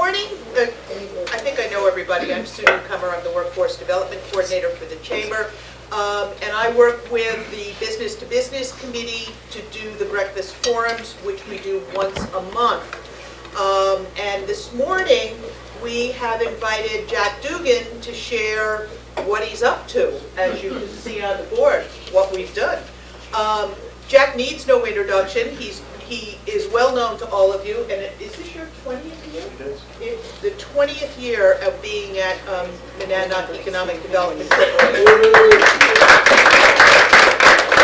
morning, I think I know everybody. I'm Sue Newcomer. I'm the Workforce Development Coordinator for the Chamber. And I work with the Business to Business Committee to do the breakfast forums, which we do once a month. And this morning, we have invited Jack Dugan to share what he's up to, as you can see on the board, what we've done. Jack needs no introduction. He is well known to all of you, and is this your 20th year? It is. It's the 20th year of being at Monadnock Economic Development Corporation. And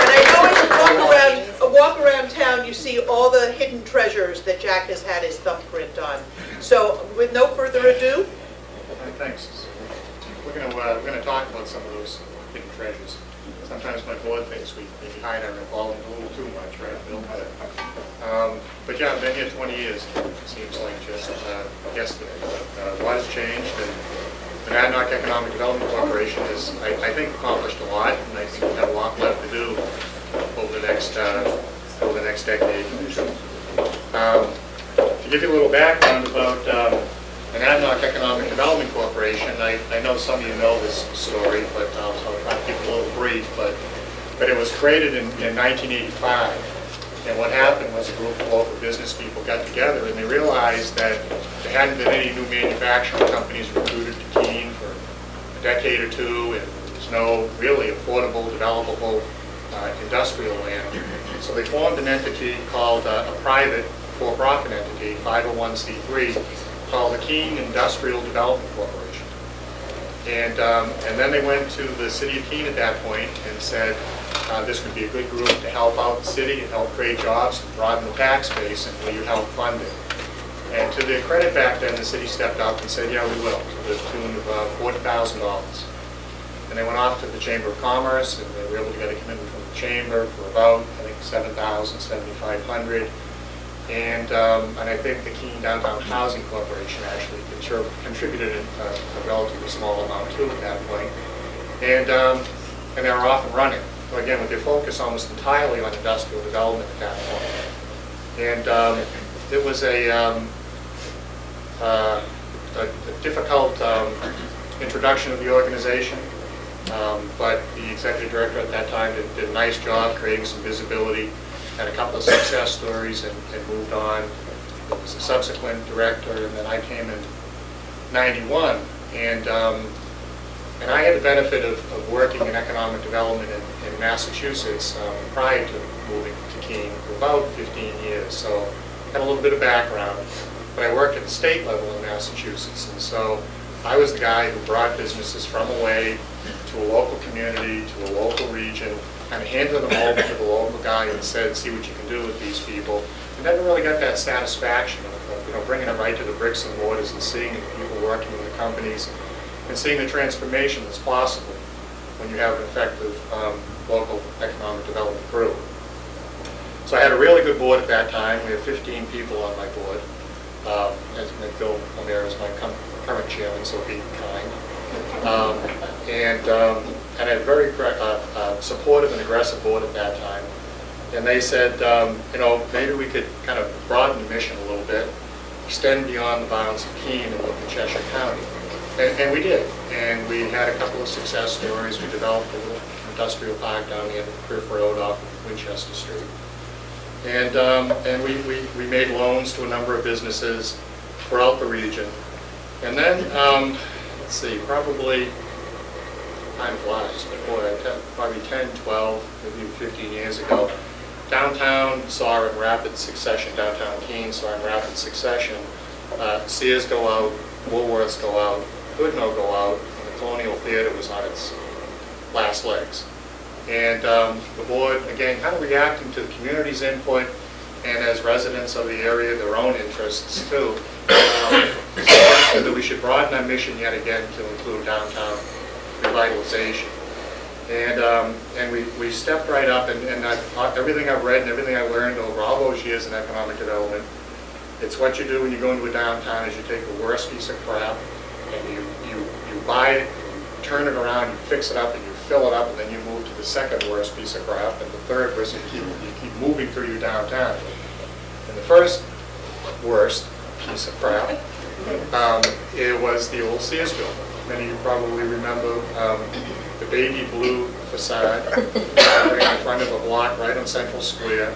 I know as you walk around town, you see all the hidden treasures that Jack has had his thumbprint on. So, with no further ado. Thanks. We're going to talk about some of those hidden treasures. Sometimes my board thinks we hide our involvement a little too much, right, Bill? But yeah, I've been here 20 years. It seems like just yesterday. But a lot has changed, and the Monadnock Economic Development Corporation has, I think, accomplished a lot, and I think we have a lot left to do over the next decade. To give you a little background about Monadnock Economic Development Corporation, I know some of you know this story, but I'll try to keep it a little brief. But it was created in 1985. And what happened was a group of local business people got together and they realized that there hadn't been any new manufacturing companies recruited to Keene for a decade or two, and there was no really affordable, developable industrial land. So they formed an entity called a private for-profit entity, 501c3, called the Keene Industrial Development Corporation. And then they went to the city of Keene at that point and said, this would be a good group to help out the city and help create jobs and broaden the tax base, and will you help fund it? And to their credit back then, the city stepped up and said, yeah, we will, to the tune of $40,000. And they went off to the Chamber of Commerce, and they were able to get a commitment from the Chamber for about, I think, $7,000, $7,500. And I think the Keene Downtown Housing Corporation actually contributed a relatively small amount too at that point. And they were off and running. So again, with their focus almost entirely on industrial development at that point. And it was a difficult introduction of the organization, but the executive director at that time did a nice job creating some visibility, had a couple of success stories, and moved on. There was a subsequent director, and then I came in '91, and I had the benefit of working in economic development in Massachusetts prior to moving to Keene for about 15 years, so I had a little bit of background. But I worked at the state level in Massachusetts, and so I was the guy who brought businesses from away to a local community, to a local region, kind of handed them over to the local guy and said, see what you can do with these people. And never really got that satisfaction of bringing them right to the bricks and mortars and seeing the people working in the companies and seeing the transformation that's possible when you have an effective local economic development group. So I had a really good board at that time. We had 15 people on my board. As Bill O'Meara is my current chairman, so be kind. And I had a very supportive and aggressive board at that time. And they said, maybe we could kind of broaden the mission a little bit, extend beyond the bounds of Keene and look at Cheshire County. And we did. And we had a couple of success stories. We developed a little industrial park down the end of Cliff Road off of Winchester Street. And we made loans to a number of businesses throughout the region. And then, let's see, probably, time flies, but boy, probably 10, 12, maybe 15 years ago, downtown saw in rapid succession, downtown Keene saw in rapid succession, Sears go out, Woolworths go out, Goodnow go out, and the Colonial Theater was on its last legs. And the board, again, kind of reacting to the community's input and as residents of the area, their own interests too, suggested that we should broaden our mission yet again to include downtown revitalization. And we stepped right up, and everything I've read and everything I learned over all those years in economic development, it's what you do when you go into a downtown is you take the worst piece of crap and you buy it, you turn it around, you fix it up, and you fill it up, and then you move to the second worst piece of crap, and the third worst, and you keep moving through your downtown. And the first worst piece of crap It was the old Sears building. Many of you probably remember the baby blue facade right in front of a block right on Central Square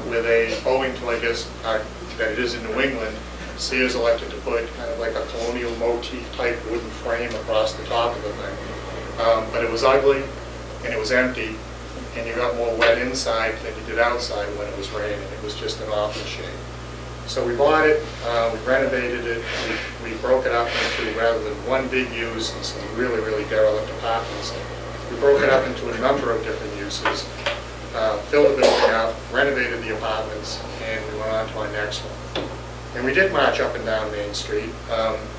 with a, owing to, I guess, that it is in New England, Sears elected to put kind of like a colonial motif type wooden frame across the top of the thing. But it was ugly and it was empty, and you got more wet inside than you did outside when it was raining. It was just an awful shape. So we bought it, we renovated it, we broke it up into, rather than one big use and some really, really derelict apartments, we broke it up into a number of different uses, filled the building up, renovated the apartments, and we went on to our next one. And we did march up and down Main Street.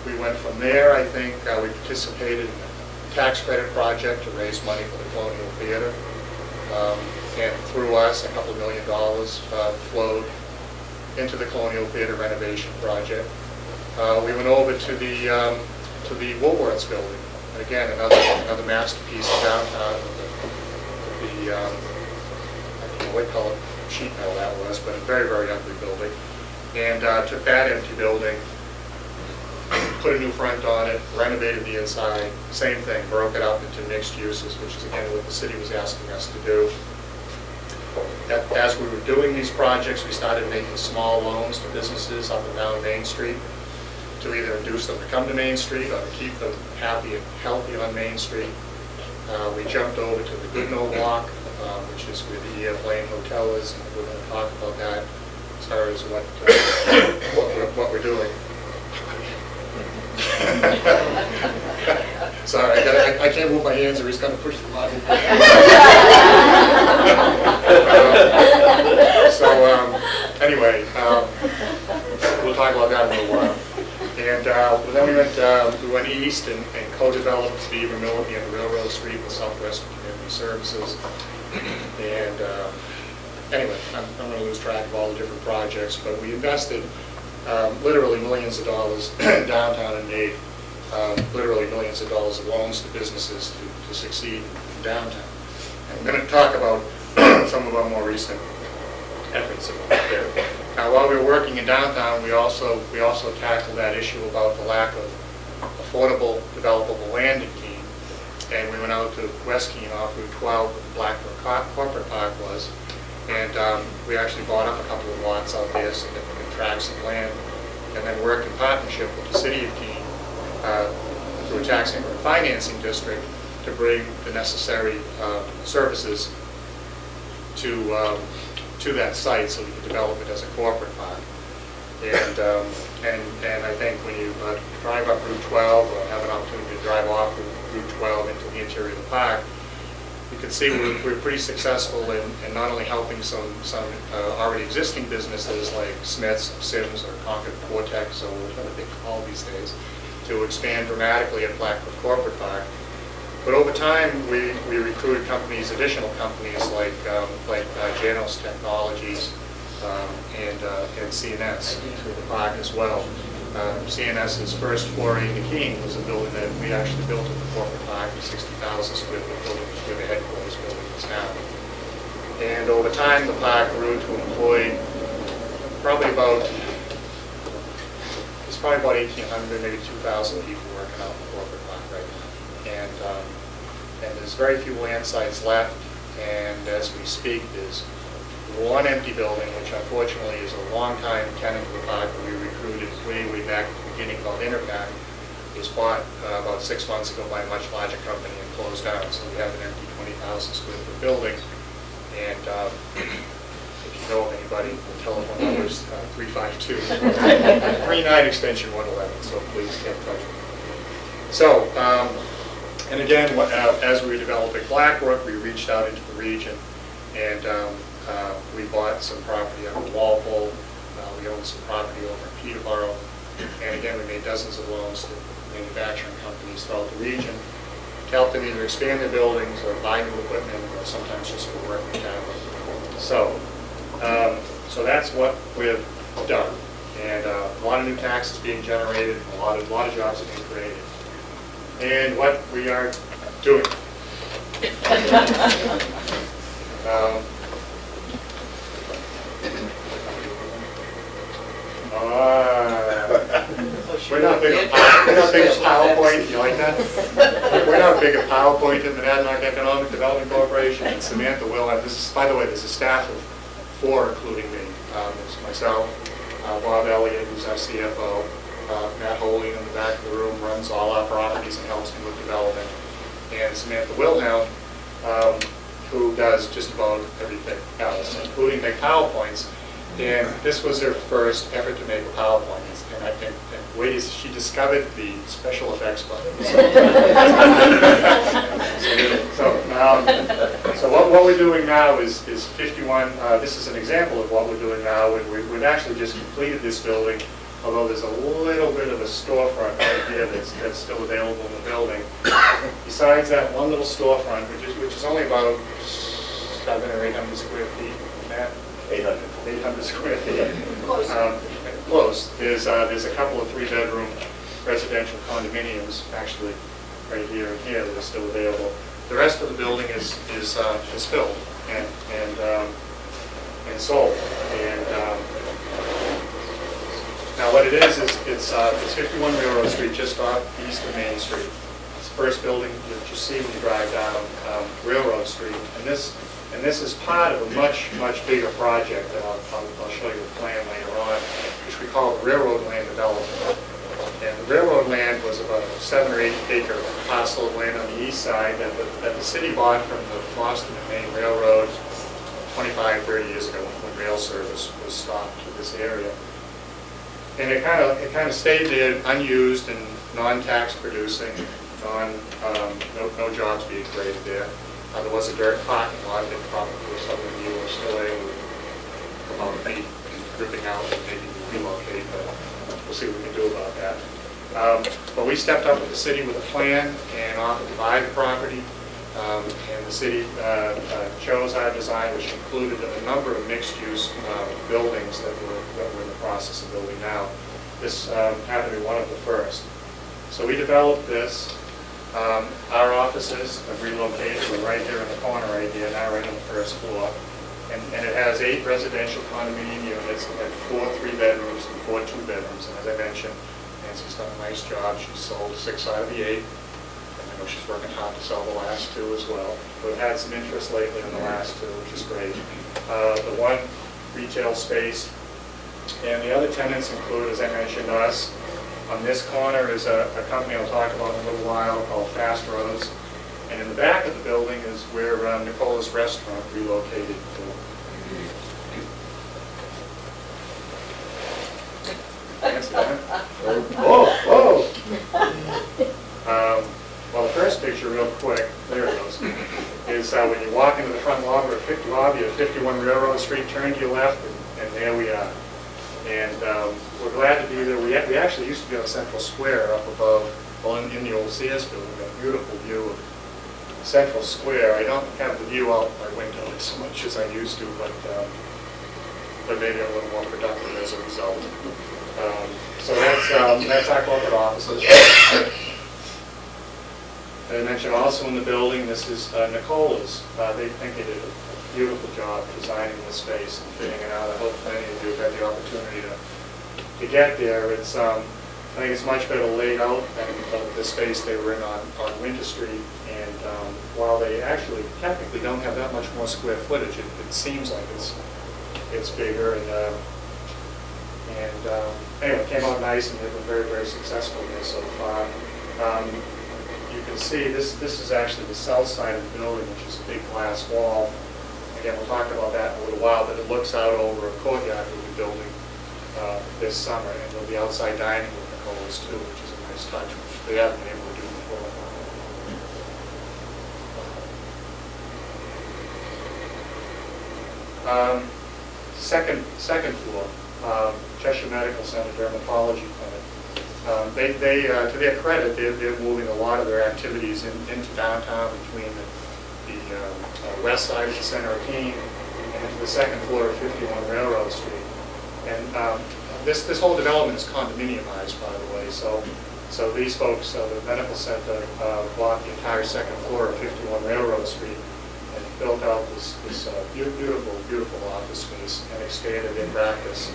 We went from there, I think, we participated in a tax credit project to raise money for the Colonial Theater. And through us, a couple $1 million flowed into the Colonial Theater renovation project. We went over to the Woolworths building. And again, another masterpiece of downtown. I don't know what color sheet metal that was, but a very, very ugly building. And took that empty building, put a new front on it, renovated the inside, same thing, broke it up into mixed uses, which is again what the city was asking us to do. As we were doing these projects, we started making small loans to businesses up and down Main Street to either induce them to come to Main Street or to keep them happy and healthy on Main Street. We jumped over to the Goodnow Block, which is where the EF Lane Hotel is, and we're going to talk about that as far as what we're doing. Sorry, I can't move my hands or he's going to push the button. Anyway, we'll talk about that in a little while. And then we went east and co-developed Beaver Mill at the end of Railroad Street with Southwestern Community Services. And anyway, I'm going to lose track of all the different projects, but we invested literally millions of dollars downtown and made literally millions of dollars of loans to businesses to succeed in downtown. And I'm going to talk about some of our more recent efforts there. Now, while we were working in downtown, we also tackled that issue about the lack of affordable, developable land in Keene. And we went out to West Keene off Route 12, where the Blackbrook Corporate Park was, and we actually bought up a couple of lots out there, significant tracts of land, and then worked in partnership with the city of Keene through a tax increment financing district to bring the necessary services to that site so we could develop it as a corporate park. And I think when you drive up Route 12 or have an opportunity to drive off Route 12 into the interior of the park, you can see we're pretty successful in not only helping some already existing businesses like Smith's, or Sims, or Concord Vortex, or whatever they call these days, to expand dramatically at Blackbrook Corporate Park. But over time, we recruited companies, additional companies like Janos Technologies and CNS to the park as well. CNS's first foray into Keene was a building that we actually built at the corporate park, a 60,000 square foot building, where the headquarters building is now. And over time, the park grew to employ probably about 1,800, maybe 2,000 people working out in the corporate park right now. And there's very few land sites left, and as we speak, there's one empty building, which unfortunately is a long-time tenant of the park that we recruited way back at the beginning, called Interpack. It was bought about 6 months ago by a much larger company and closed down, so we have an empty 20,000 square foot building. And if you know of anybody, the telephone number is 352 39 extension 111, so please get in touch with me. So, and again, as we were developing Blackbrook, we reached out into the region, and we bought some property up in Walpole. We owned some property over in Peterborough, and again, we made dozens of loans to manufacturing companies throughout the region to help them either expand their buildings or buy new equipment, or sometimes just for working capital. So, so that's what we've done, and a lot of new taxes being generated, a lot of jobs are being created. And what we are doing. We're not big of PowerPoint, you like that? We're not big of PowerPoint in the Monadnock Economic Development Corporation. And Samantha will have, this is, by the way, there's a staff of 4, including me. There's myself, Bob Elliott, who's our CFO, Matt Holy in the back of the room runs all our properties and helps me with development, and Samantha Wilhelm, who does just about everything else, including make PowerPoints. And this was her first effort to make a PowerPoint, and I think ways she discovered the special effects button. So what we're doing now is 51. This is an example of what we're doing now, and we've actually just completed this building. Although there's a little bit of a storefront right here that's still available in the building. Besides that one little storefront, which is only about 700 or 800 square feet, Matt? 800 square feet. Close. Close. There's a couple of 3-bedroom residential condominiums, actually, right here and here, that are still available. The rest of the building is filled and sold. Now what it is it's 51 Railroad Street, just off east of Main Street. It's the first building that you see when you drive down Railroad Street, and this is part of a much bigger project that I'll show you the plan later on, which we call the Railroad Land Development. And the railroad land was about a 7 or 8 acre parcel of land on the east side that the city bought from the Boston and Maine Railroad 25-30 years ago when rail service was stopped to this area. And it kind of stayed there unused and non-tax producing, no jobs being created there. There was a dirt parking lot that probably some of you are still able to promote maybe ripping out and maybe relocate, but we'll see what we can do about that. But we stepped up with the city with a plan and offered to buy the property. And the city chose our design, which included a number of mixed-use buildings that we're in the process of building now. This happened to be one of the first. So we developed this. Our offices have relocated. We're right here in the corner right here, now right on the first floor. And it has 8 residential condominium units and 4 3-bedrooms and 4 2-bedrooms. And as I mentioned, Nancy's done a nice job. She's sold 6 out of the 8. I know she's working hard to sell the last 2 as well. We've had some interest lately in the last 2, which is great. The 1 retail space, and the other tenants include, as I mentioned, us. On this corner is a company I'll talk about in a little while called Fast Roads. And in the back of the building is where Nicola's Restaurant relocated to. Thanks, Dan. Whoa! Well, the first picture, real quick, there it goes, is when you walk into the front lobby of 51 Railroad Street, turn to your left, and there we are. And we're glad to be there. We actually used to be on Central Square up above, well, in the old CS building, a beautiful view of Central Square. I don't have the view out my window as much as I used to, but maybe I'm a little more productive as a result. So that's our corporate offices. As I mentioned, also in the building, this is Nicola's. They think they did a beautiful job designing the space and fitting it out. I hope many of you have had the opportunity to get there. It's I think it's much better laid out than the space they were in on Winter Street. And while they actually technically don't have that much more square footage, it seems like it's bigger. And anyway, it came out nice, and they've been very, very successful there so far. You can see this is actually the south side of the building, which is a big glass wall. Again, we'll talk about that in a little while, but it looks out over a courtyard we'll be building this summer, and there'll be outside dining with Nicola's too, which is a nice touch, which they haven't been able to do before. Second floor, Cheshire Medical Center Dermatology Clinic. To their credit, they're moving a lot of their activities into downtown between the west side of the center of Keene and into the second floor of 51 Railroad Street. And this whole development is condominiumized, by the way. So these folks, the medical center, bought the entire second floor of 51 Railroad Street and built out this beautiful office space and expanded in practice.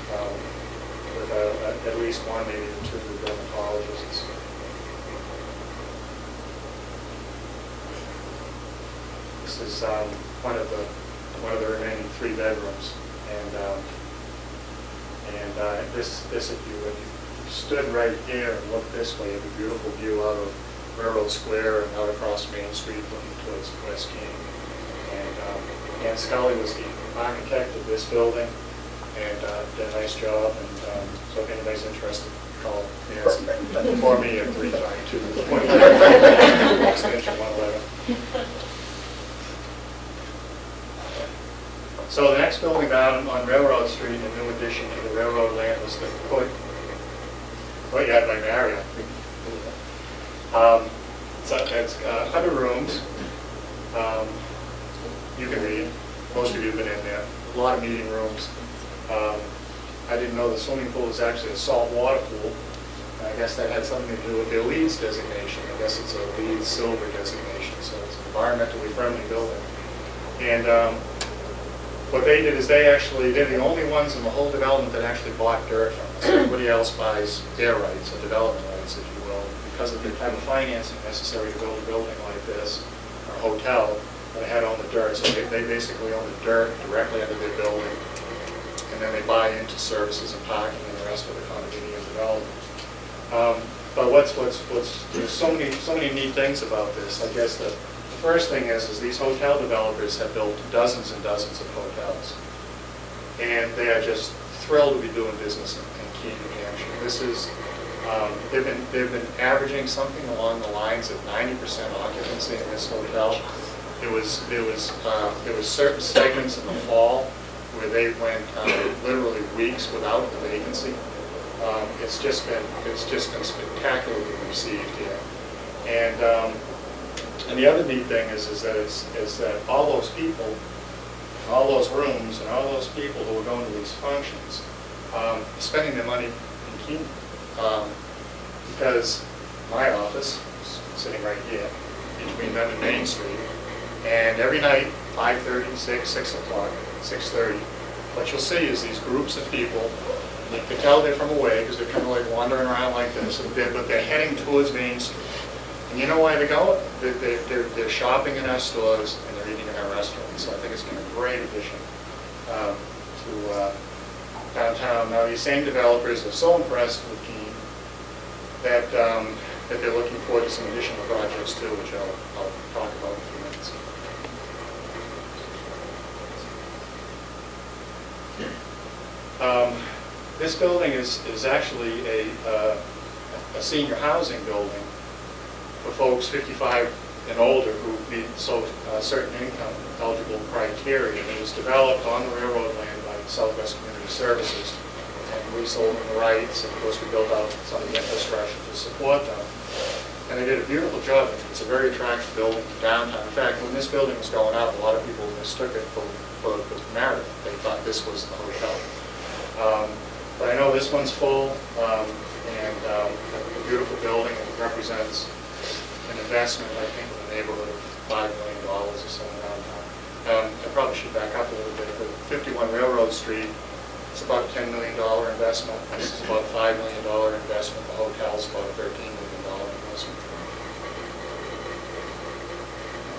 with at least one, maybe even two dermatologists. This is one of the remaining 3 bedrooms, and this if you stood right here and looked this way, you have a beautiful view out of Railroad Square and out across Main Street looking towards West Keene. And Ann Scully was the architect of this building, and did a nice job. And so if anybody's interested, call Nancy or me at 352-111, extension 111. So the next building down on Railroad Street, a new addition to the railroad land, was the courtyard by Marriott. It's 100 rooms. You can read. Most of you have been in there. A lot of meeting rooms. I didn't know the swimming pool was actually a salt water pool. I guess that had something to do with their LEED designation. I guess it's a LEED silver designation, so it's an environmentally friendly building. And what they did is they're the only ones in the whole development that actually bought dirt from us. Everybody else buys air rights or development rights, if you will, because of the type of financing necessary to build a building like this, or a hotel. They had to own the dirt, so they basically own the dirt directly under their building, and then they buy into services and parking and the rest of the condominium development. But there's so many neat things about this. I guess the first thing is these hotel developers have built dozens and dozens of hotels, and they are just thrilled to be doing business in Keene, New Hampshire. This is they've been averaging something along the lines of 90% occupancy in this hotel. There was certain segments in the fall where they went literally weeks without the vacancy. It's just been spectacularly received here. And the other neat thing is that all those people, all those rooms, and all those people who are going to these functions, are spending their money in Keene. Because my office is sitting right here between them and Main Street. And every night, 5:30, 6 o'clock, 6:30, what you'll see is these groups of people, and you can tell they're from away because they're kind of like wandering around like this, but they're heading towards Main Street. And you know why they're going? They're shopping in our stores and they're eating in our restaurants. So I think it's been a great addition to downtown. Now these same developers are so impressed with Keene that they're looking forward to some additional projects too, which I'll talk about in a few minutes. This building is actually a senior housing building for folks 55 and older who meet certain income eligible criteria. And it was developed on the railroad land by Southwest Community Services, and we sold them the rights, and of course we built out some of the infrastructure to support them. And they did a beautiful job. It's a very attractive building downtown. In fact, when this building was going up, a lot of people mistook it for Marriott. They thought this was the hotel. But I know this one's full, and a beautiful building. It represents an investment, I think, in the neighborhood of $5 million or so in downtown. I probably should back up a little bit. The 51 Railroad Street, it's about a $10 million investment. This is about a $5 million investment. The hotel's about a $13 million investment.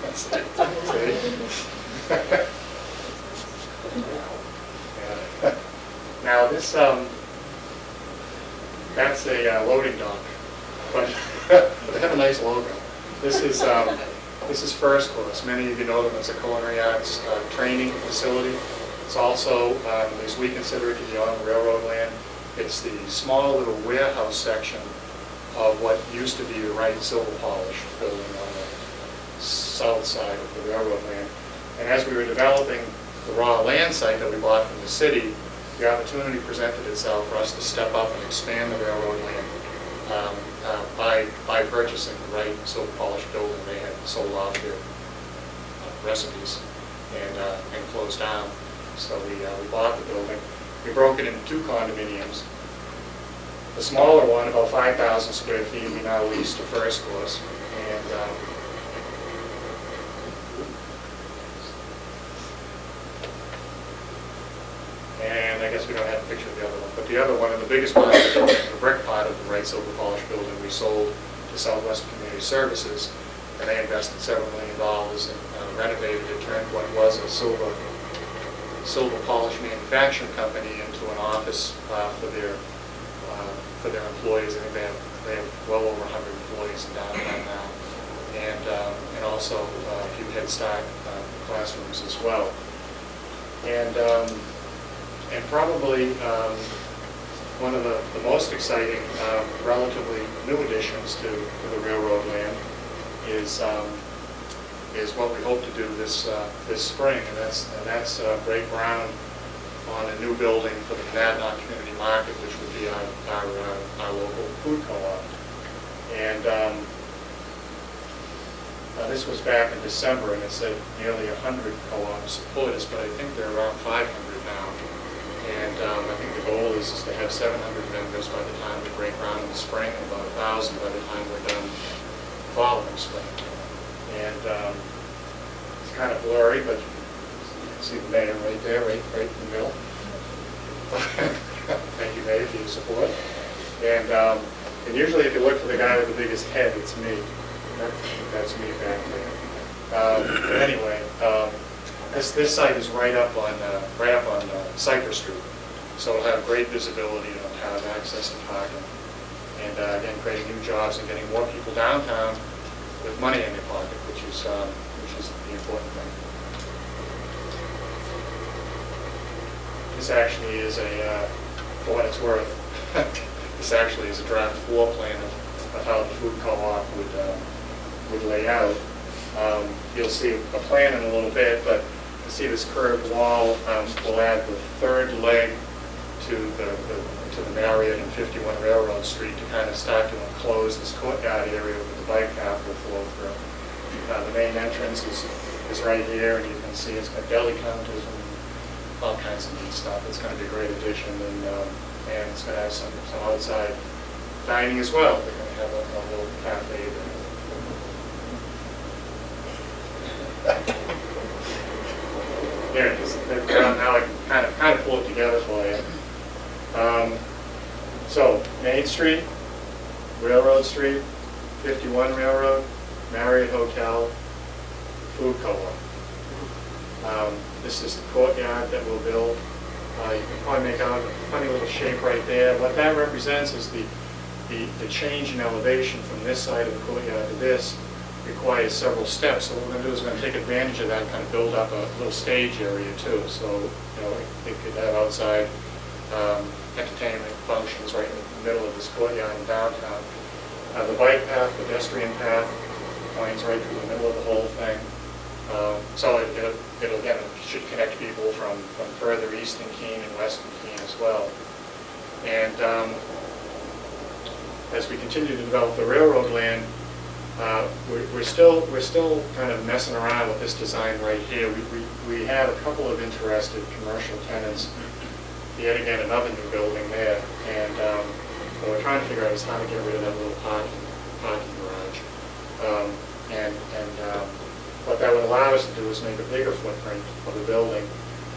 That's it. Yeah. Now this, that's a loading dock, but they have a nice logo. This is First Course. Many of you know them as a culinary arts training facility. It's also, as we consider it to be on railroad land, it's the small little warehouse section of what used to be the Wright Silver Polish building on the south side of the railroad land. And as we were developing the raw land site that we bought from the city, the opportunity presented itself for us to step up and expand the railroad land by purchasing the Wright Silver Polish building. They had sold off their recipes and closed down. So we bought the building. We broke it into 2 condominiums. The smaller one, about 5,000 square feet, we now lease to First Course. And I guess we don't have a picture of the other one, but the other one, and the biggest part of the brick part of the Wright Silver Polish building, we sold to Southwestern Community Services, and they invested $7 million and renovated it, turned what was a silver polish manufacturing company into an office for their employees. I think they have well over 100 employees in downtown now, and also a few Head Start classrooms as well. And probably one of the most exciting, relatively new additions to the railroad land is what we hope to do this spring, and that's break ground on a new building for the Monadnock Community Market, which would be our local food co-op. And this was back in December, and it said nearly 100 co-ops support us, but I think there are around 500 now. And I think the goal is to have 700 members by the time we break ground in the spring, and about 1,000 by the time we're done the following spring. And it's kind of blurry, but you can see the mayor right there, right in the middle. Thank you, Mayor, for your support. And usually if you look for the guy with the biggest head, it's me. That's me back there. But anyway, this site is right up on Cypress Street, so it'll have great visibility, and it'll have access to parking, and again, creating new jobs and getting more people downtown with money in their pocket, which is the important thing. This actually is for what it's worth, this actually is a draft floor plan of how the food co-op would lay out. You'll see a plan in a little bit, but you see this curved wall will add the third leg to the Marriott and 51 Railroad Street to kind of start to enclose this courtyard area where the bike path will flow through. The main entrance is right here, and you can see it's got deli counters and all kinds of neat stuff. It's going to be a great addition, and it's going to have some outside dining as well. They're going to have a little cafe there. There it is. Now I can kind of pull it together for you. So Main Street, Railroad Street, 51 Railroad, Marriott Hotel, food co-op. This is the courtyard that we'll build. You can probably make out a funny little shape right there. What that represents is the change in elevation from this side of the courtyard to this requires several steps. So what we're going to do is we're going to take advantage of that and kind of build up a little stage area too. So it could have outside entertainment functions right in the middle of this courtyard in downtown. The bike path, pedestrian path, points right through the middle of the whole thing. So it'll again, should connect people from further east in Keene and west in Keene as well. And as we continue to develop the railroad land, we're still kind of messing around with this design right here. We have a couple of interested commercial tenants. Yet again, another new building there, and what we're trying to figure out is how to get rid of that little parking garage. What that would allow us to do is make a bigger footprint of the building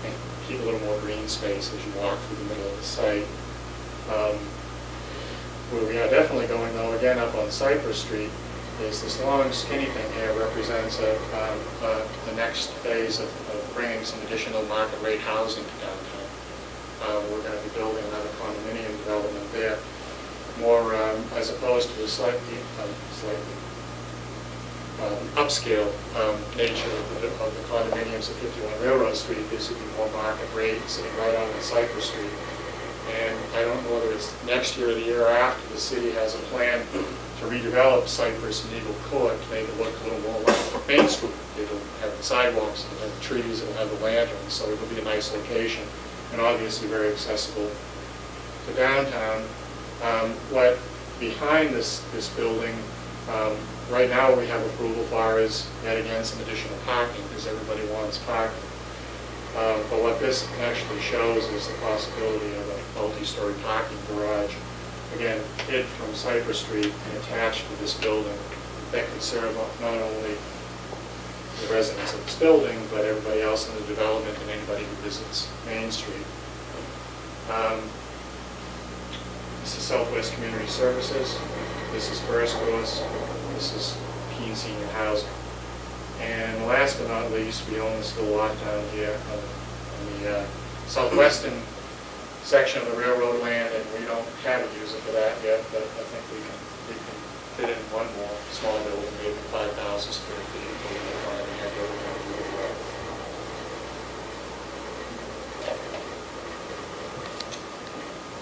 and keep a little more green space as you walk through the middle of the site. Where we are definitely going, though, again up on Cypress Street, is this long skinny thing here represents the next phase of bringing some additional market rate housing to downtown. We're going to be building another condominium development there, more as opposed to the slightly upscale nature of the condominiums at 51 Railroad Street. This would be more market rate, sitting right on Cypress Street. And I don't know whether it's next year or the year after, the city has a plan to redevelop Cypress and Eagle Court to make it look a little more like Main Street. It'll have the sidewalks, it'll have the trees, it'll have the lanterns, so it'll be a nice location and obviously very accessible to downtown. What behind this building, right now we have approval for is yet again some additional parking because everybody wants parking. But what this actually shows is the possibility of a multi-story parking garage, again, hid from Cypress Street and attached to this building that could serve not only the residents of this building, but everybody else in the development and anybody who visits Main Street. This is Southwest Community Services. This is First Course. This is Keene Senior Housing. And last but not least, we own this little lot down here on the southwestern section of the railroad land, and we don't have a user for that yet, but I think we can fit in one more small building, maybe 5,000 square feet. We'll find a head building that will work.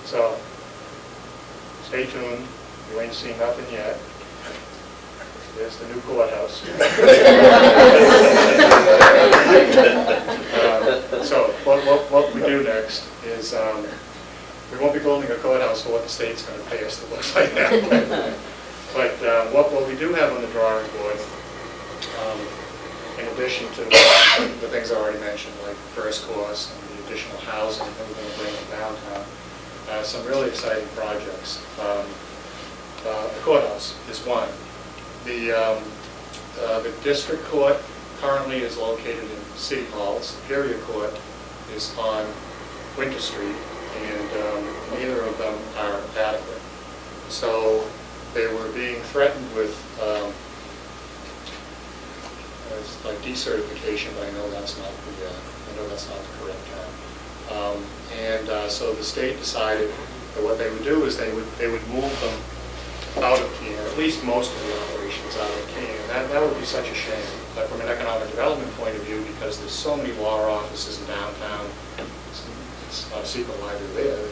So, stay tuned. You ain't seen nothing yet. There's the new courthouse. So what we do next is we won't be building a courthouse for what the state's going to pay us to look like that. But what we do have on the drawing board, in addition to the things I already mentioned, like First Course and the additional housing that we're going to bring to downtown, some really exciting projects. The courthouse is one. The district court currently is located in City Hall. Superior Court is on Winter Street, and neither of them are adequate. So they were being threatened with it's like decertification, but I know that's not the correct term. So the state decided that what they would do is they would move them out of Keene, or at least most of the operations out of Keene. And that would be such a shame. But from an economic development point of view, because there's so many law offices in downtown, it's not a secret why they're there.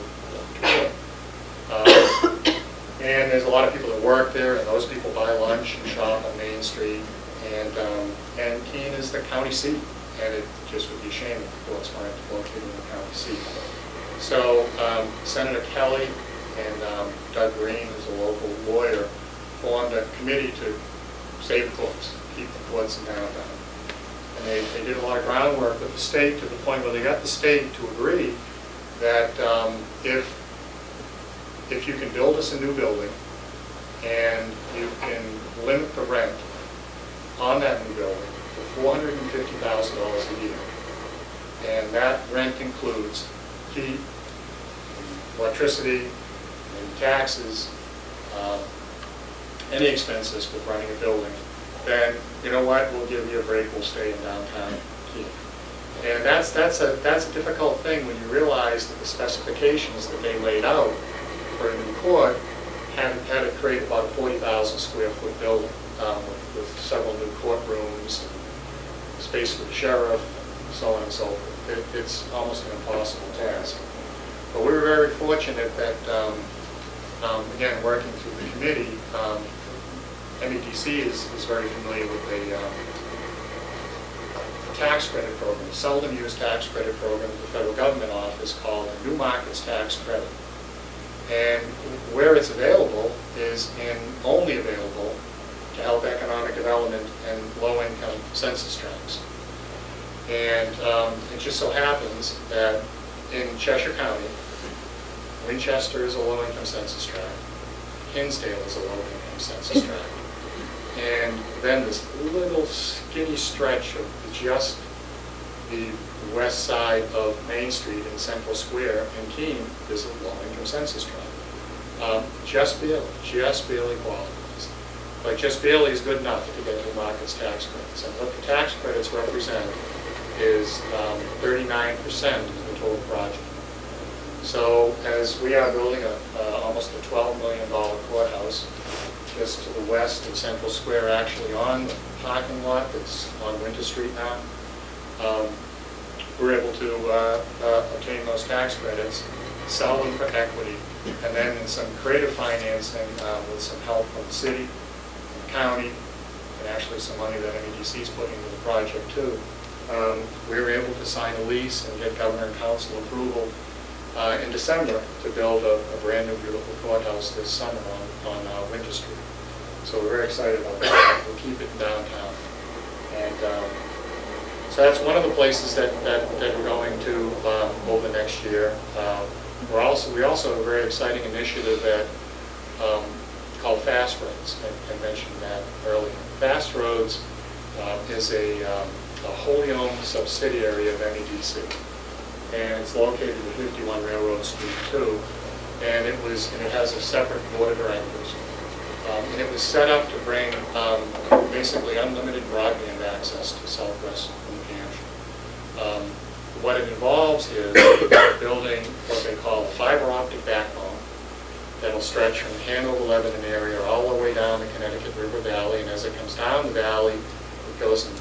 And there's a lot of people that work there, and those people buy lunch and shop on Main Street. And Keene is the county seat, and it just would be a shame if the courts weren't located in the county seat. So Senator Kelly and Doug Green, who's a local lawyer, formed a committee to save the courts, keep the courts in downtown. And they did a lot of groundwork with the state to the point where they got the state to agree that if you can build us a new building and you can limit the rent on that new building to $450,000 a year, and that rent includes heat, electricity, and taxes, any expenses with running a building, then you know what, we'll give you a break, we'll stay in downtown Keene. And that's a difficult thing when you realize that the specifications that they laid out for a new court had to create about a 40,000 square foot building with several new courtrooms, and space for the sheriff, so on and so forth. It's almost an impossible task. But we were very fortunate that, again, working through the committee, MEDC is very familiar with a tax credit program, a seldom used tax credit program that the federal government offers called a New Markets Tax Credit. And where it's available is only available to help economic development and low-income census tracts. And it just so happens that in Cheshire County, Winchester is a low-income census tract, Hinsdale is a low-income census tract, and then this little skinny stretch of just the west side of Main Street in Central Square in Keene is a low-income census tract. Just barely qualifies. But just barely is good enough to get New Markets tax credits. And what the tax credits represent is 39% of the total project. So as we are building almost a $12 million courthouse just to the west of Central Square, actually on the parking lot that's on Winter Street now, we're able to obtain those tax credits, sell them for equity, and then in some creative financing with some help from the city, the county, and actually some money that MEDC is putting into the project too, we were able to sign a lease and get governor and council approval in December to build a brand new beautiful courthouse this summer on Winter Street. So we're very excited about that. We'll keep it in downtown. And so that's one of the places that we're going to over next year. We also have a very exciting initiative that called Fast Roads. I mentioned that earlier. Fast Roads is a wholly owned subsidiary of MEDC, and it's located at 51 Railroad Street 2. and it has a separate board of directors. And it was set up to bring basically unlimited broadband access to southwest New Hampshire. What it involves is building what they call a fiber optic backbone that'll stretch from the Hanover Lebanon area all the way down the Connecticut River Valley, and as it comes down the valley, it goes in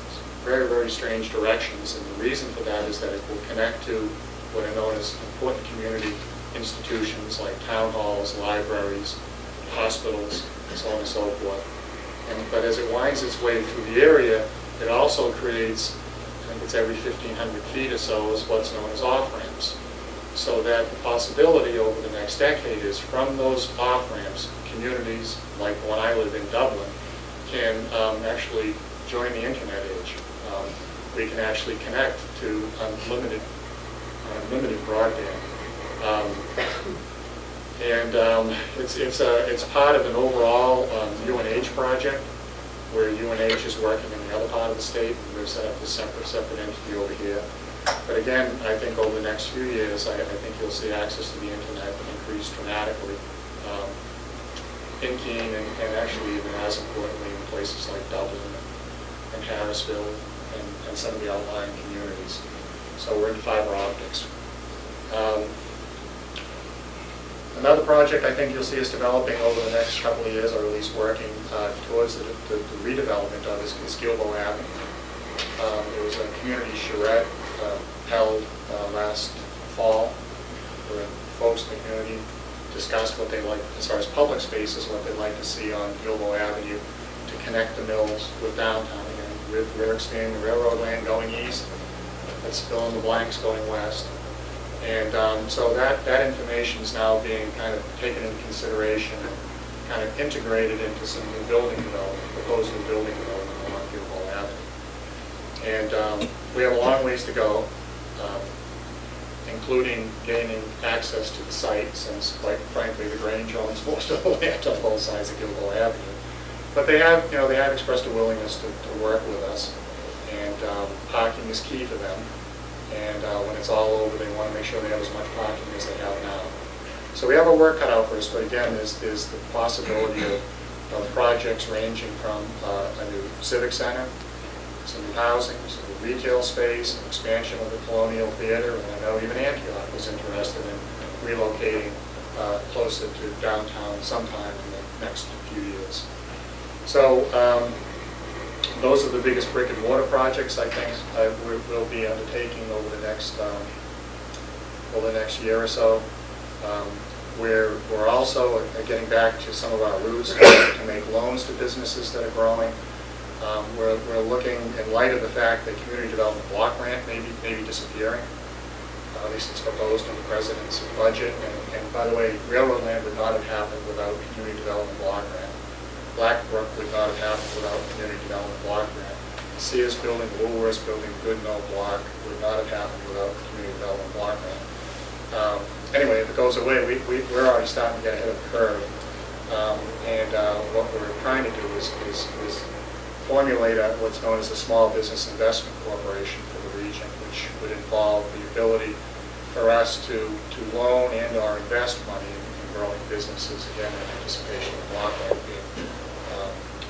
very, very strange directions, and the reason for that is that it will connect to what are known as important community institutions like town halls, libraries, hospitals, and so on and so forth. But as it winds its way through the area, it also creates, I think it's every 1,500 feet or so, is what's known as off-ramps. So that the possibility over the next decade is from those off-ramps, communities like the one I live in, Dublin, can actually join the internet age. We can actually connect to unlimited broadband. It's part of an overall UNH project where UNH is working in the other part of the state, and we've set up a separate entity over here. But again, I think over the next few years, I think you'll see access to the internet increase dramatically in Keene, and actually even as importantly in places like Dublin and Harrisville and some of the outlying communities. So we're into fiber optics. Another project I think you'll see us developing over the next couple of years, or at least working towards the redevelopment of, is Gilboa Avenue. There was a community charrette held last fall where folks in the community discussed what they like, as far as public spaces, what they'd like to see on Gilboa Avenue to connect the mills with downtown. Again, we're expanding the railroad land going east, let's fill in the blanks going west. And so that information is now being kind of taken into consideration and kind of integrated into some new building development, proposed new building development along Gilboa Avenue. And we have a long ways to go, including gaining access to the site, since, quite frankly, the Grange owns most of the land on both sides of Gilboa Avenue. But they have expressed a willingness to work with us, and parking is key for them. And when it's all over, they want to make sure they have as much parking as they have now. So we have our work cut out for us, but again, there's the possibility of projects ranging from a new civic center, some new housing, some new retail space, an expansion of the Colonial Theater, and I know even Antioch was interested in relocating closer to downtown sometime in the next few years. So those are the biggest brick and mortar projects I think we'll be undertaking over the next year or so. We're also getting back to some of our roots to make loans to businesses that are growing. We're looking, in light of the fact that community development block grant may be disappearing. At least it's proposed in the president's budget. And by the way, railroad land would not have happened without community development block grant. Blackbrook would not have happened without community development block grant. Sears building, Woolworths building, Goodnow block would not have happened without community development block grant. Anyway, if it goes away, we're already starting to get ahead of the curve. What we're trying to do is formulate what's known as a small business investment corporation for the region, which would involve the ability for us to loan and or invest money in growing businesses, again in anticipation of block grant being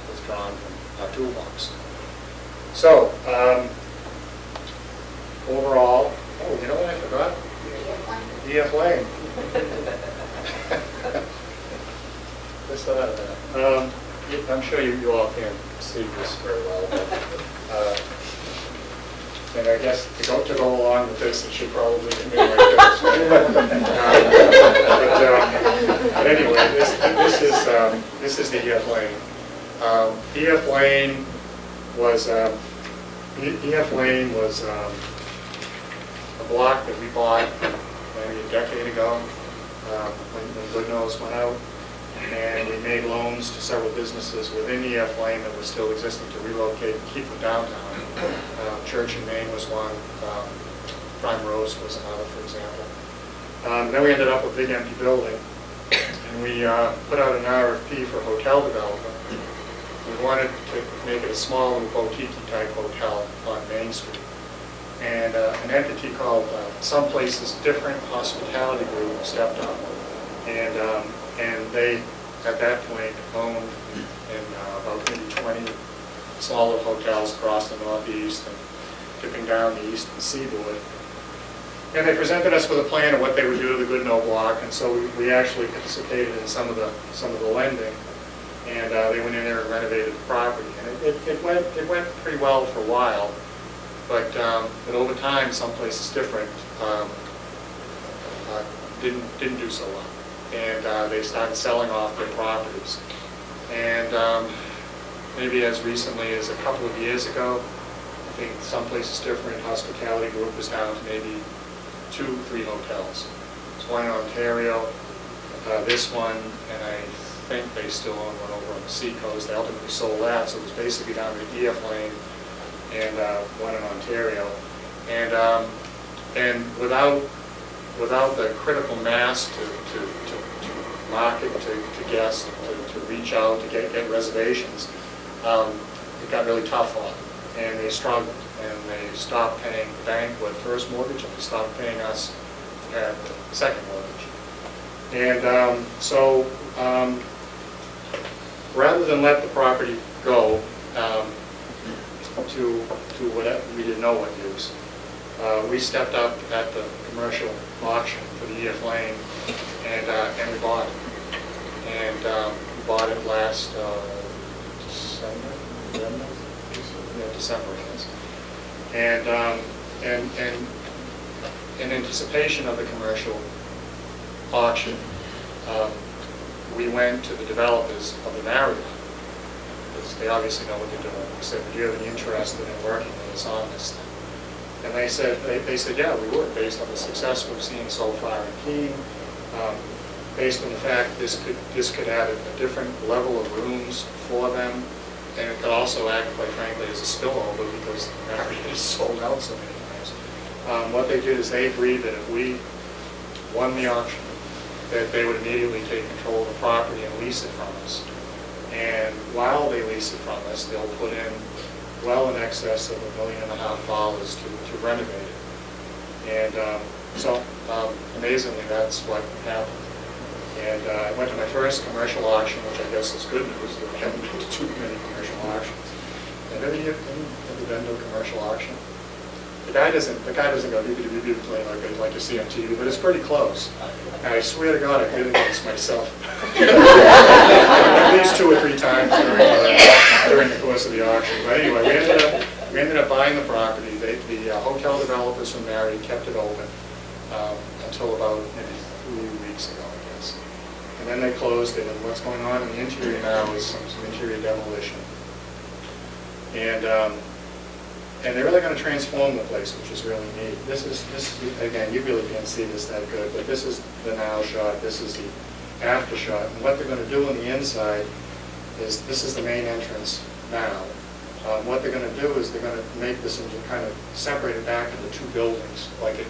withdrawn from our toolbox. So, overall, you know what I forgot? EF Lane. Just thought of that. I'm sure you all can't see this very well, but, and I guess to go along with this, it should probably come in like this. But anyway, this is the EF Lane. EF Lane was a block that we bought maybe a decade ago when Goodnose went out, and we made loans to several businesses within EF Lane that were still existing to relocate and keep them downtown. Church in Maine was one, Prime Rose was another, for example. Then we ended up with a big empty building, and we put out an RFP for hotel development. We wanted to make it a small little boutique type hotel on Main Street. And an entity called Some Places Different Hospitality Group stepped up And they, at that point, owned in about maybe 20 smaller hotels across the Northeast and dipping down the eastern seaboard. And they presented us with a plan of what they would do to the Goodnow block, and so we actually participated in some of the lending, and they went in there and renovated the property. And it went pretty well for a while, but over time, someplace different didn't do so well, and they started selling off their properties. And maybe as recently as a couple of years ago, I think someplace different, Hospitality Group is down to maybe 2, 3 hotels. There's one in Ontario, this one, and I think they still own one over on the seacoast. They ultimately sold that, so it was basically down to EF Lane and one in Ontario. And without the critical mass to market to guests, to reach out, to get reservations, it got really tough on them, and they struggled. And they stopped paying the bank with first mortgage, and they stopped paying us at the second mortgage. And so rather than let the property go to whatever we didn't know what use, we stepped up at the commercial auction for the EF Lane, and we bought it. And we bought it last December it is. And in anticipation of the commercial auction, we went to the developers of the Marriott, because they obviously know what they're doing. We said, "Would you have any interest in working with us on this thing?" And they said, "Yeah, we would, based on the success we've seen so far in Keene, based on the fact this could add a different level of rooms for them. And it could also act, quite frankly, as a spillover because Marriott is sold out so many times." What they did is they agreed that if we won the auction, that they would immediately take control of the property and lease it from us. And while they lease it from us, they'll put in well in excess of $1.5 million to renovate it. And so amazingly, that's what happened. And I went to my first commercial auction, which I guess is good news. I haven't been to too many commercial auctions. And have you ever been to a commercial auction? The guy doesn't go beautifully like I'd like to see on TV, but it's pretty close. And I swear to God, I did it against myself. At least 2 or 3 times during the course of the auction. But anyway, we ended up buying the property. The hotel developers from Marriott kept it open until about maybe 3 weeks ago, I guess. And then they closed it, and what's going on in the interior now is some interior demolition. And they're really going to transform the place, which is really neat. This again, you really can't see this that good, but this is the now shot, this is the after shot. And what they're going to do on the inside is, this is the main entrance now. What they're going to do is they're going to make this into kind of separate it back into 2 buildings, like it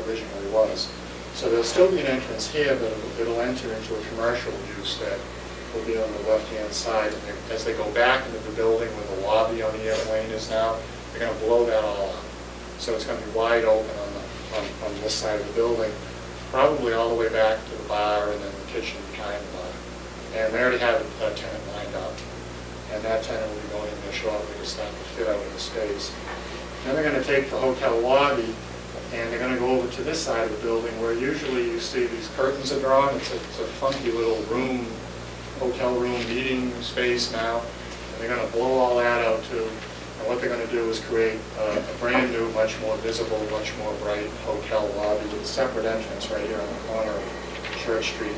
originally was. So there'll still be an entrance here, but it'll enter into a commercial use that will be on the left-hand side. And as they go back into the building where the lobby on the EF Lane is now, they're going to blow that all out. So it's going to be wide open on this side of the building, probably all the way back to the bar and then the kitchen behind the bar. And they already have a tenant lined up. And that tenant will be going in there shortly to start to fit out of the space. Then they're going to take the hotel lobby and they're going to go over to this side of the building where usually you see these curtains are drawn. It's a funky little room, hotel room meeting space now. And they're going to blow all that out too. And what they're going to do is create a brand new, much more visible, much more bright hotel lobby with a separate entrance right here on the corner of Church Street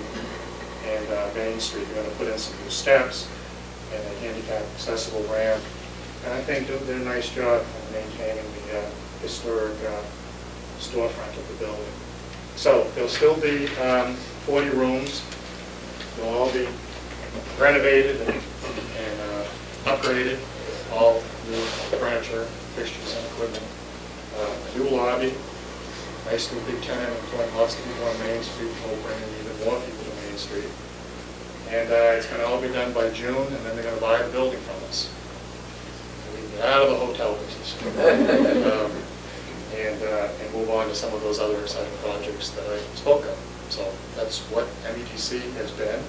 and Main Street. They're going to put in some new steps and a handicap accessible ramp. And I think they'll do a nice job of maintaining the historic storefront of the building. So there'll still be 40 rooms. They'll all be renovated and upgraded, all new furniture, fixtures and equipment. A new lobby, nice new big tenant employing lots of people on Main Street, will bring in even more people to Main Street. And it's going to all be done by June, and then they're going to buy the building from us. We can get out of the hotel business and move on to some of those other exciting projects that I spoke of. So that's what METC has been,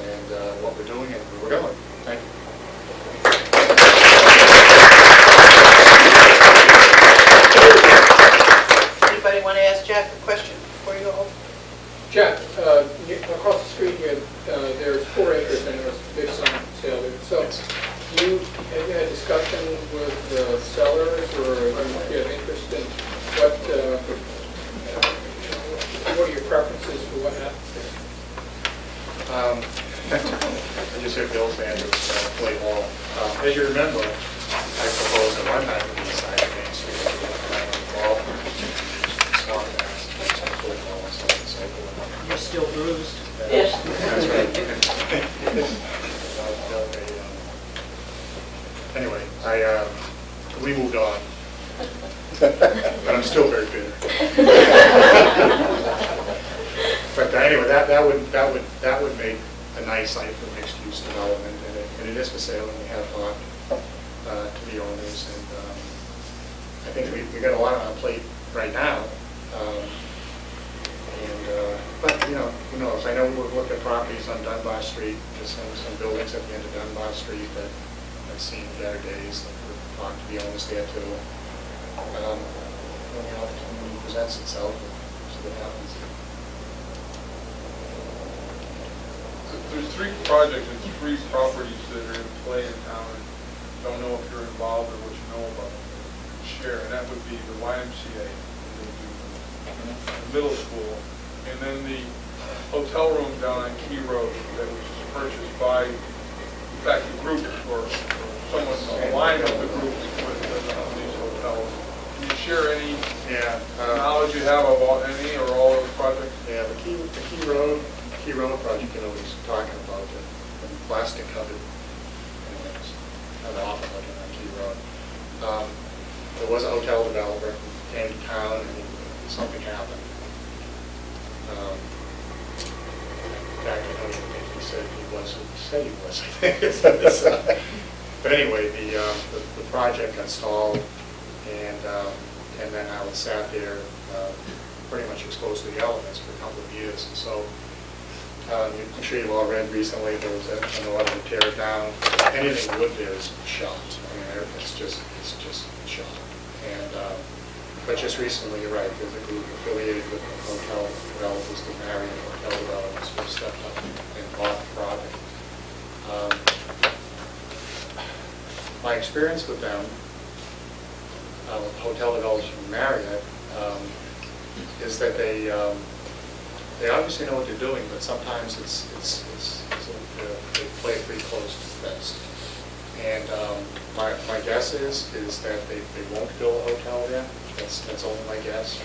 and what we're doing and where we're going. Thank you. Anybody want to ask Jack a question before you go? Jack, across the street here, there's 4 acres and there's a big sign for sale there. So, have you had discussion with the sellers, or do you have interest in what are your preferences for what happens there? I just heard Bill's hand was play ball. As you remember, I proposed at one time to be assigned to Main Street, ball, swamp grass, football, and so on and so forth. You're still bruised. Yes. That's right. Anyway, we moved on, but I'm still very bitter. But anyway, that would make a nice site for mixed-use development, and it is for sale, and we have talked to the owners, and I think we got a lot on our plate right now. But who knows? I know we've looked at properties on Dunbar Street, just some buildings at the end of Dunbar Street that I've seen better days. We've talked to the owners there too. When the opportunity presents itself, we'll see what happens. There's 3 projects and 3 properties that are in play in town. Don't know if you're involved or what you know about them. Share, and that would be the YMCA, the middle school, and then the hotel room down on Key Road that was purchased by, in fact, the group or someone aligned with the group with these hotels. Can you share any knowledge you have about any or all of the projects? Yeah, the Key Road project, what he's talking about, the plastic covered, an awful looking on Key Road. There was a hotel developer who came to town and something happened. In fact, I don't even think he said he was who he said he was, I think. But anyway, the project got stalled, and then I was sat there pretty much exposed to the elements for a couple of years. And so I'm sure you've all read recently there was an order to tear it down. Anything wood there is shot. I mean, it's just shot. And but just recently, you're right. There's a group affiliated with hotel developers, the Marion hotel developers, who stepped up and bought the project. My experience with them, hotel developers from Marriott, is that they obviously know what they're doing, but sometimes they play it pretty close to the vest. And my guess is that they won't build a hotel there. That's only my guess.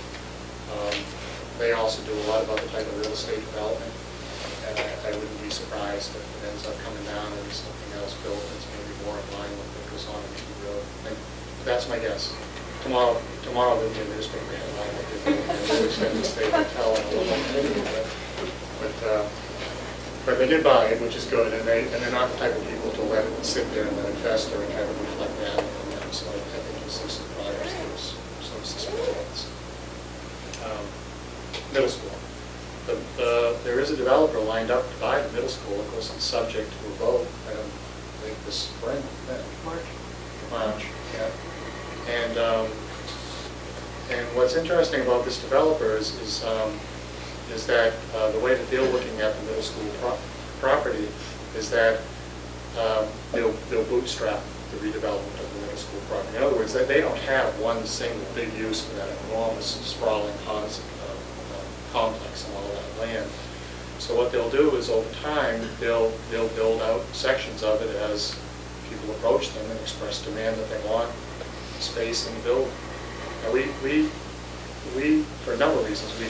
They also do a lot of other type of real estate development, and I wouldn't be surprised if it ends up coming down and there's something else built that's maybe more in line with what goes on in Key Road. And that's my guess. Tomorrow there'll be a newspaper headline that they're doing an extended stay hotel and a little but they did buy it, which is good, and they're not the type of people to let it sit there and let it fester and kind of reflect that on them. So I think you'll see some progress. There's some suspicions. Middle school. There is a developer lined up to buy the middle school. Of course, it's subject to a vote. I think this spring. March. Yeah. And what's interesting about this developer is that the way that they're looking at the middle school property is that they'll bootstrap the redevelopment of the middle school property. In other words, that they don't have one single big use for that enormous sprawling complex and all that land. So what they'll do is over time they'll build out sections of it as people approach them and express demand that they want space in the building. Now we for a number of reasons we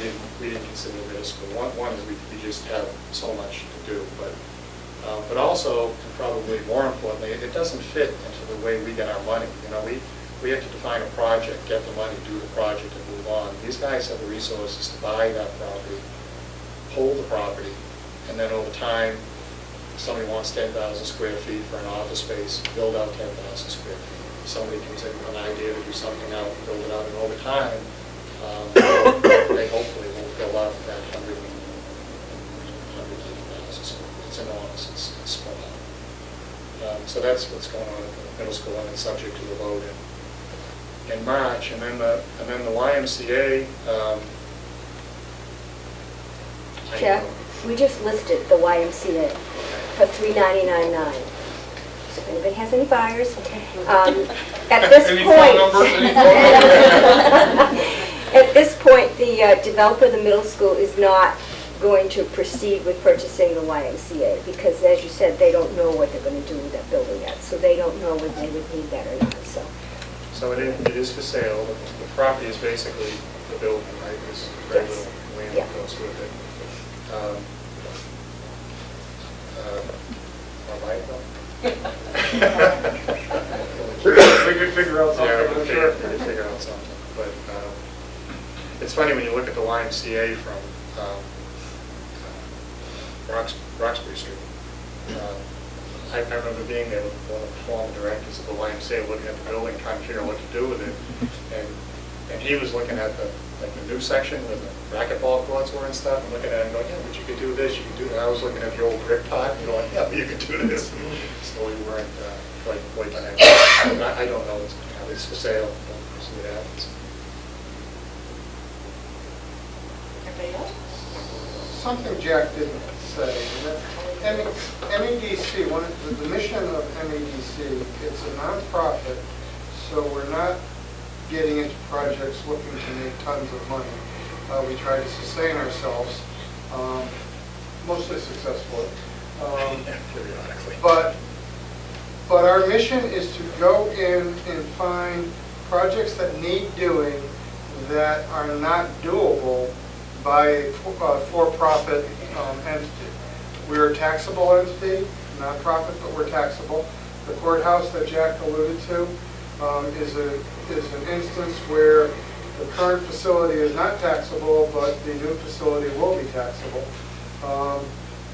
didn't consider middle school. One is we just have so much to do, but also, and probably more importantly, it doesn't fit into the way we get our money. We have to define a project, get the money, do the project, and move on. These guys have the resources to buy that property, hold the property, and then over time, if somebody wants 10,000 square feet for an office space, build out 10,000 square feet. If somebody comes in with an idea to do something out, build it out, and over time, they hopefully will fill out that 150,000 So that's what's going on at the middle school, and it's subject to a vote in March. And then the YMCA. Jeff, we just listed the YMCA for $399.9. So if anybody has any buyers, at this Any point, phone numbers? Any phone numbers? at this point, the developer of the middle school is not going to proceed with purchasing the YMCA because, as you said, they don't know what they're going to do with that building yet. So they don't know whether they would need that or not. So it is for sale. The property is basically the building, right? There's very Yes. little land Yeah. that goes with it. Wanna buy it, though? We could figure out something, Yeah, I'm we sure. could figure out something. But it's funny when you look at the YMCA from Roxbury Street. I remember being there with one of the former directors of the YMCA, looking at the building, trying to figure out what to do with it. And he was looking at the new section where the racquetball courts were and stuff, and looking at it and going, yeah, but you could do this, you could do that. I was looking at the old brick pot, and going, yeah, but you could do this. So we weren't quite behind. I don't know, it's for sale, we'll see what happens. Everybody else? Something Jack didn't say, MEDC, the mission of MEDC, it's a nonprofit, so we're not getting into projects looking to make tons of money. We try to sustain ourselves, mostly successfully. Periodically. But our mission is to go in and find projects that need doing that are not doable by a for-profit entity. We're a taxable entity, nonprofit, but we're taxable. The courthouse that Jack alluded to is an instance where the current facility is not taxable, but the new facility will be taxable.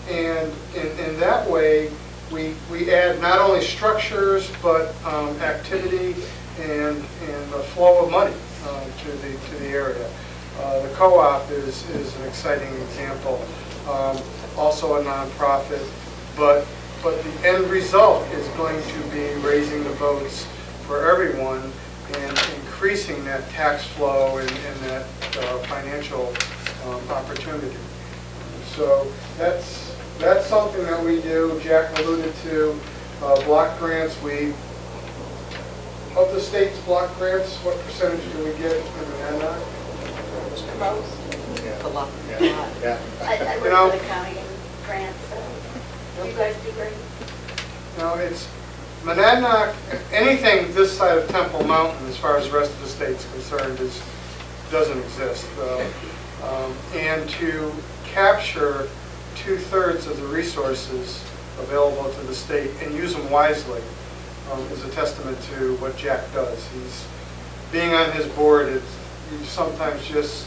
And in that way, we add not only structures, but activity and the flow of money to the area. The co-op is an exciting example. Also a nonprofit, but the end result is going to be raising the votes for everyone and increasing that tax flow and that financial opportunity. So that's something that we do. Jack alluded to block grants. Of the state's block grants, what percentage do we get in Monadnock? Most. Yeah. A lot. Yeah. I You know- work for the county and grants, so you guys do great. No, it's Monadnock, anything this side of Temple Mountain, as far as the rest of the state's concerned, doesn't exist. And to capture 2/3 of the resources available to the state and use them wisely is a testament to what Jack does. Being on his board, you sometimes just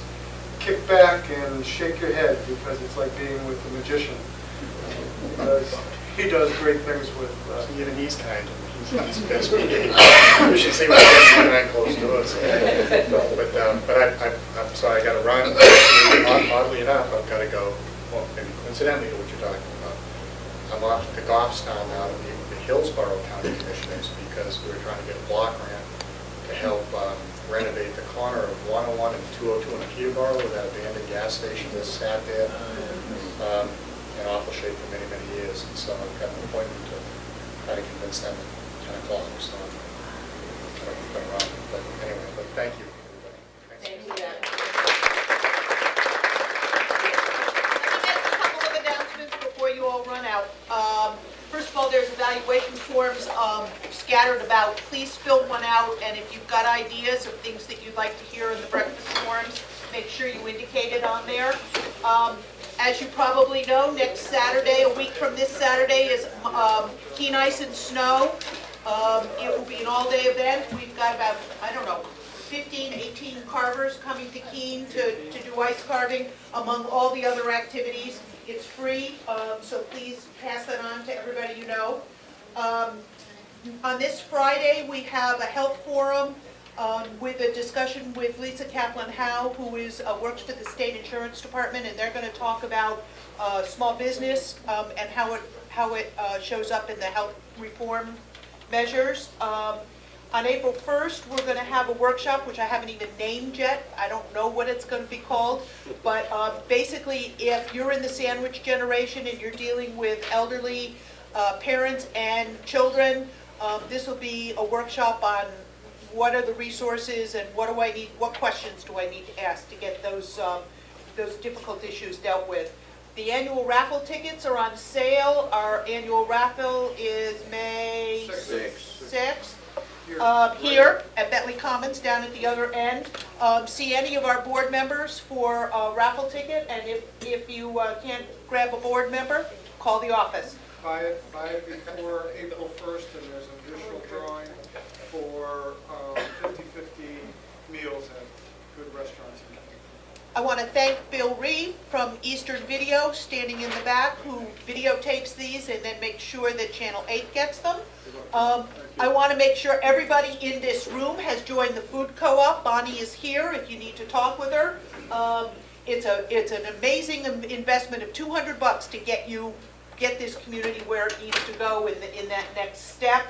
kick back and shake your head because it's like being with a magician. He does great things with. Even he's kind. He's best behaved. You should see what he's doing behind closed doors. I'm sorry, I got to run. Oddly enough, I've got to go. Well, maybe coincidentally to what you're talking about. I'm off to Goffstown now to meet with the Hillsborough County Commissioners because we were trying to get a block grant to help renovate the corner of 101 and 202 in Peterborough with that abandoned gas station that sat there in awful shape for many, many years. And so I've got an appointment to try to convince them at 10 o'clock. So I'm going to run. But anyway, thank you, everybody. Thank you, Jack. Let me make a couple of announcements before you all run out. First of all, there's evaluation forms scattered about. Please fill one out, and if you've got ideas of things that you'd like to hear in the breakfast forums, make sure you indicate it on there. As you probably know, next Saturday, a week from this Saturday, is Keene Ice and Snow. It will be an all-day event. We've got about, 15, 18 carvers coming to Keene to do ice carving, among all the other activities. It's free, so please pass that on to everybody you know. On this Friday, we have a health forum with a discussion with Lisa Kaplan-Howe, who works for the State Insurance Department, and they're going to talk about small business and how how it shows up in the health reform measures. On April 1st, we're going to have a workshop, which I haven't even named yet. I don't know what it's going to be called. But basically, if you're in the sandwich generation and you're dealing with elderly parents and children, this will be a workshop on what are the resources and what do I need, what questions do I need to ask to get those difficult issues dealt with. The annual raffle tickets are on sale. Our annual raffle is May 6th. Here at Bentley Commons down at the other end. See any of our board members for a raffle ticket, and if you can't grab a board member, call the office. Buy it before April 1st, and there's an additional drawing for 50/50 meals at good restaurants in Keene. I want to thank Bill Reeve from Eastern Video, standing in the back, who videotapes these and then makes sure that Channel 8 gets them. I want to make sure everybody in this room has joined the food co-op. Bonnie is here if you need to talk with her. It's an amazing investment of $200 to get this community where it needs to go in that next step.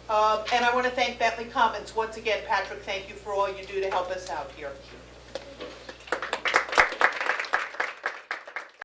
And I want to thank Bentley Commons once again. Patrick, thank you for all you do to help us out here.